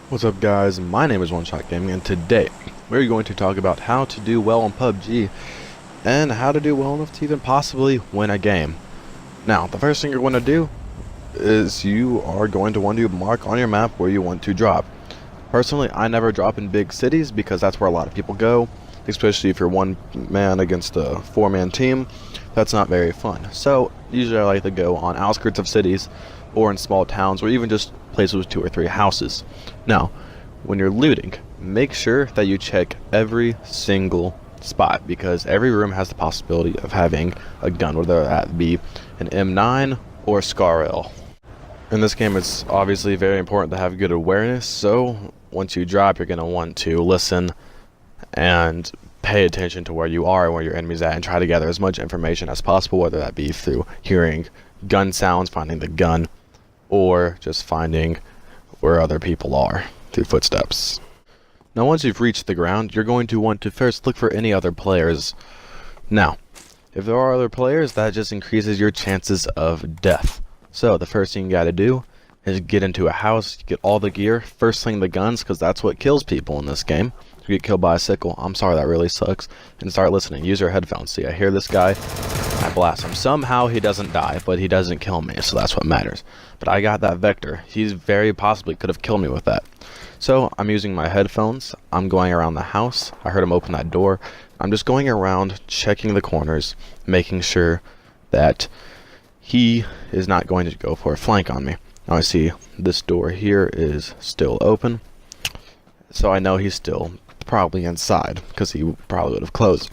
What's up guys, my name is One Shot Gaming and today we're going to talk about how to do well on PUBG and how to do well enough to even possibly win a game. Now, the first thing you're going to do is you are going to want to mark on your map where you want to drop. Personally, I never drop in big cities because that's where a lot of people go, especially if you're one man against a four-man team. That's not very fun. So, usually I like to go on outskirts of cities or in small towns or even just places with 2 or 3 houses. Now, when you're looting, make sure that you check every single spot because every room has the possibility of having a gun, whether that be an M9 or SCAR-L. In this game, it's obviously very important to have good awareness, so once you drop, you're going to want to listen and pay attention to where you are and where your enemy's at and try to gather as much information as possible, whether that be through hearing gun sounds, finding the gun, or just finding where other people are through footsteps. Now, once you've reached the ground, you're going to want to first look for any other players. Now, if there are other players, that just increases your chances of death. So the first thing you gotta do is get into a house, get all the gear, first sling the guns, because that's what kills people in this game. If you get killed by a sickle, I'm sorry, that really sucks, and start listening. Use your headphones. See, I hear this guy, I blast him. Somehow he doesn't die, but he doesn't kill me, so that's what matters. But I got that vector. He's very possibly could have killed me with that. So I'm using my headphones. I'm going around the house. I heard him open that door. I'm just going around, checking the corners, making sure that he is not going to go for a flank on me. Now I see this door here is still open, so I know he's still probably inside because he probably would have closed.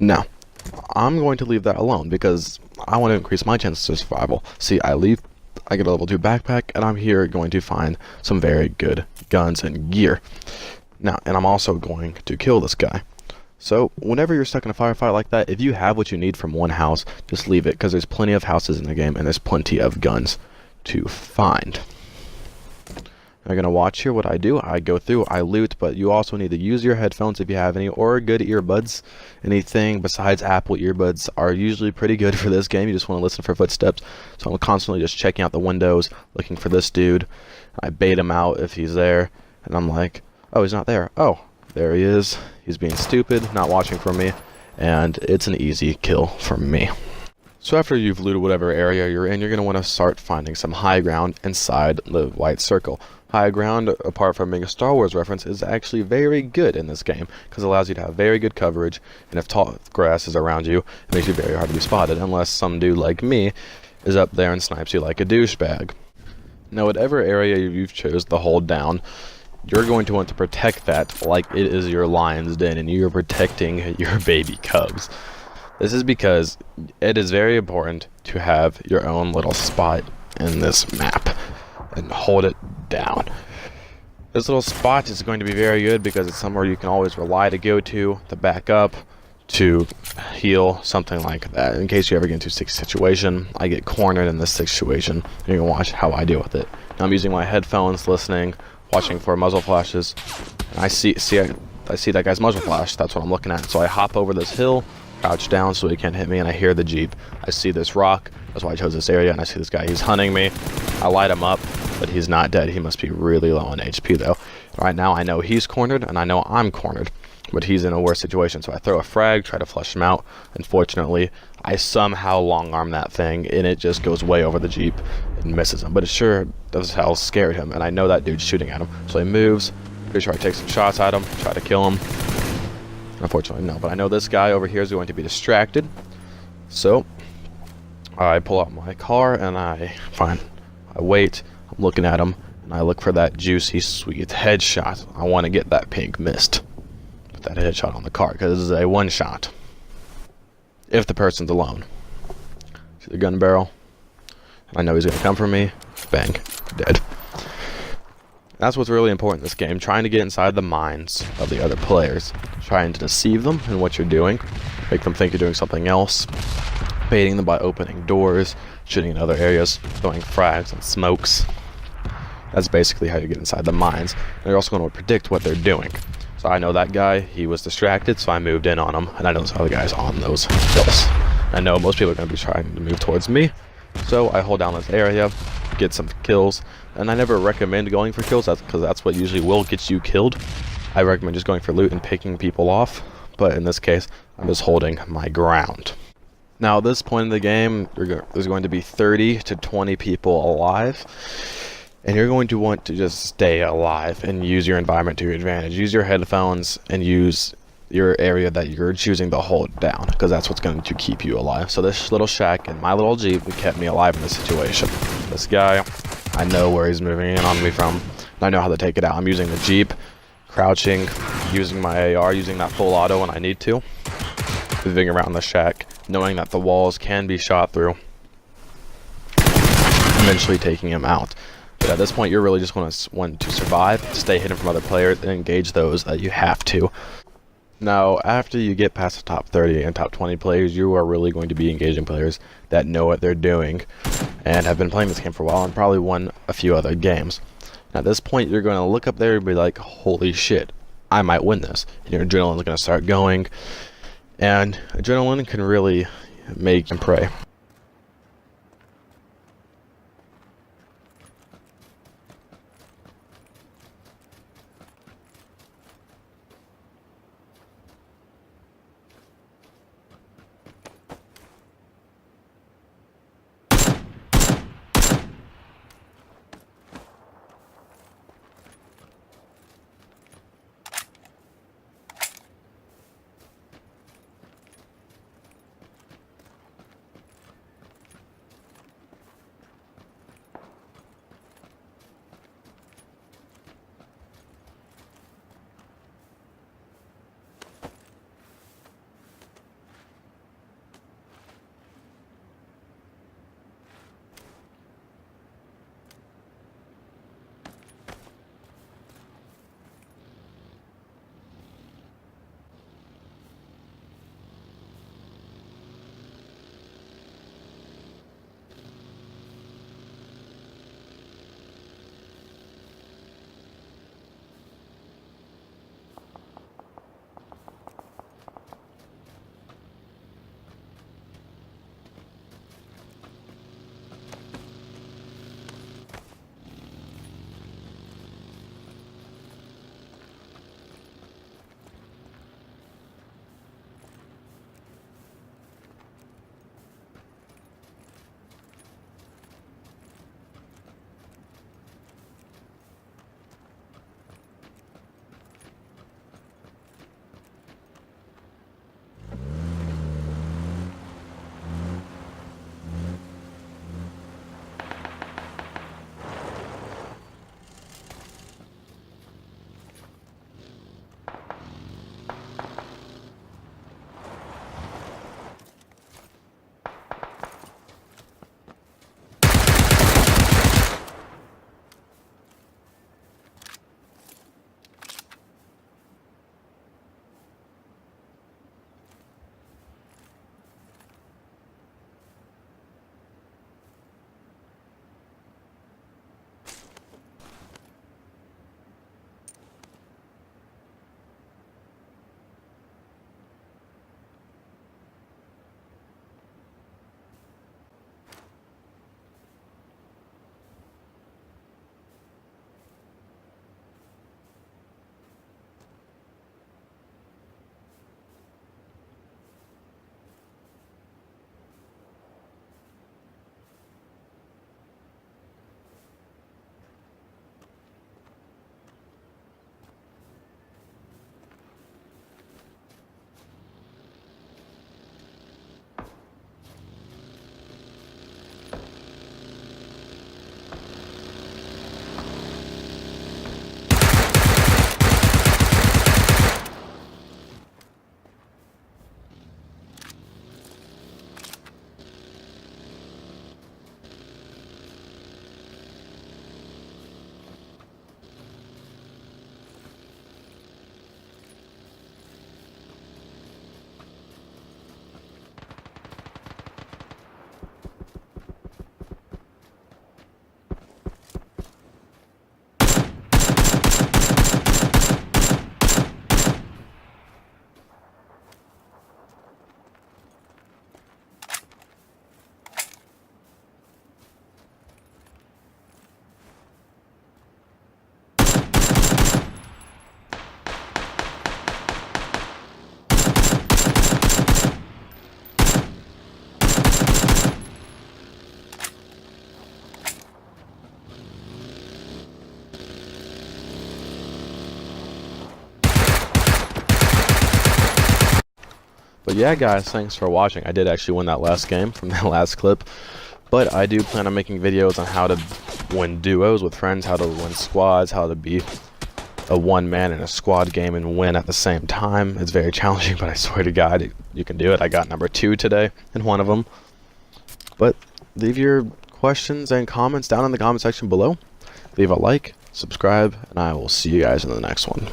Now, I'm going to leave that alone because I want to increase my chances of survival. See, I leave, I get a level 2 backpack, and I'm here going to find some very good guns and gear. Now, and I'm also going to kill this guy. So, whenever you're stuck in a firefight like that, if you have what you need from one house, just leave it, because there's plenty of houses in the game, and there's plenty of guns to find. I'm going to watch here what I do. I go through, I loot, but you also need to use your headphones if you have any, or good earbuds. Anything besides Apple earbuds are usually pretty good for this game. You just want to listen for footsteps. So I'm constantly just checking out the windows, looking for this dude. I bait him out if he's there, and I'm like, oh, he's not there. Oh, there he is. He's being stupid, not watching for me, and it's an easy kill for me. So after you've looted whatever area you're in, you're going to want to start finding some high ground inside the white circle. High ground, apart from being a Star Wars reference, is actually very good in this game because it allows you to have very good coverage, and if tall grass is around you, it makes you very hard to be spotted unless some dude like me is up there and snipes you like a douchebag. Now, whatever area you've chose to hold down, you're going to want to protect that like it is your lion's den and you're protecting your baby cubs. This is because it is very important to have your own little spot in this map and hold it down. This little spot is going to be very good because it's somewhere you can always rely to go to back up, to heal, something like that. In case you ever get into a sticky situation, I get cornered in this situation, and you can watch how I deal with it. Now I'm using my headphones, listening, watching for muzzle flashes, and I see that guy's muzzle flash. That's what I'm looking at. So I hop over this hill, crouch down so he can't hit me, and I hear the Jeep. I see this rock. That's why I chose this area, and I see this guy. He's hunting me. I light him up, but he's not dead. He must be really low on HP, though. Right now, I know he's cornered, and I know I'm cornered, but he's in a worse situation. So I throw a frag, try to flush him out. Unfortunately, I somehow long-arm that thing, and it just goes way over the Jeep and misses him. But it sure does how scared him, and I know that dude's shooting at him. So he moves. Pretty sure I take some shots at him, try to kill him. Unfortunately, no. But I know this guy over here is going to be distracted. So I pull out my car, and I wait. I'm looking at him, and I look for that juicy, sweet headshot. I want to get that pink mist. Put that headshot on the car, because this is a one-shot. If the person's alone. See the gun barrel? I know he's going to come for me. Bang. Dead. That's what's really important in this game. Trying to get inside the minds of the other players. Trying to deceive them in what you're doing. Make them think you're doing something else. Baiting them by opening doors. Shooting in other areas. Throwing frags and smokes. That's basically how you get inside the minds. And you're also going to predict what they're doing. So I know that guy, he was distracted, so I moved in on him. And I know those other guys on those hills. I know most people are going to be trying to move towards me. So I hold down this area. get some kills. And I never recommend going for kills, because that's what usually will get you killed. I recommend just going for loot and picking people off, but in this case, I'm just holding my ground. Now, at this point in the game, there's going to be 30 to 20 people alive, and you're going to want to just stay alive and use your environment to your advantage. Use your headphones and use your area that you're choosing to hold down, because that's what's going to keep you alive. So this little shack and my little Jeep kept me alive in this situation. This guy, I know where he's moving in on me from, and I know how to take it out. I'm using the Jeep, crouching, using my AR, using that full auto when I need to, moving around the shack, knowing that the walls can be shot through, eventually taking him out. But at this point, you're really just want to survive, stay hidden from other players, and engage those that you have to. Now, after you get past the top 30 and top 20 players, you are really going to be engaging players that know what they're doing and have been playing this game for a while and probably won a few other games. Now, at this point, you're going to look up there and be like, holy shit, I might win this. And your adrenaline's going to start going, and adrenaline can really make you pray. But yeah, guys, thanks for watching. I did actually win that last game from that last clip. But I do plan on making videos on how to win duos with friends, how to win squads, how to be a one-man in a squad game and win at the same time. It's very challenging, but I swear to God, you can do it. I got number 2 today in one of them. But leave your questions and comments down in the comment section below. Leave a like, subscribe, and I will see you guys in the next one.